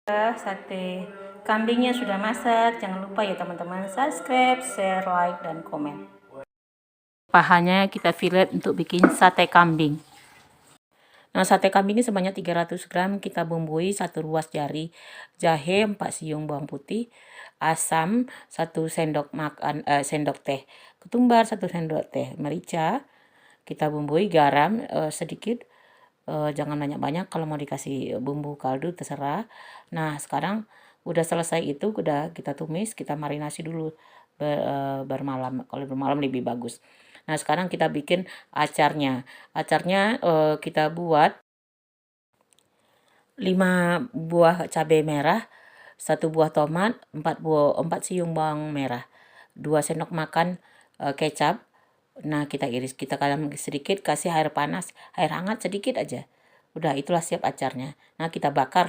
Sate kambingnya sudah masak. Jangan lupa ya teman-teman, subscribe, share, like, dan komen. Pahanya kita fillet untuk bikin sate kambing. Nah, sate kambing ini sebanyak 300 gram kita bumbui 1 ruas jari, jahe 4 siung bawang putih, asam 1 sendok makan sendok teh, ketumbar 1 sendok teh, merica kita bumbui, garam sedikit, jangan banyak-banyak, kalau mau dikasih bumbu kaldu terserah. Nah, sekarang udah selesai itu, udah kita tumis, kita marinasi dulu bermalam. Kalau bermalam lebih bagus. Nah, sekarang kita bikin acarnya. Acarnya kita buat 5 buah cabai merah, 1 buah tomat, 4 siung bawang merah, 2 sendok makan kecap. Nah, kita iris, kita kadang sedikit, kasih air panas, air hangat sedikit aja. Udah, itulah siap acarnya. Nah, kita bakar.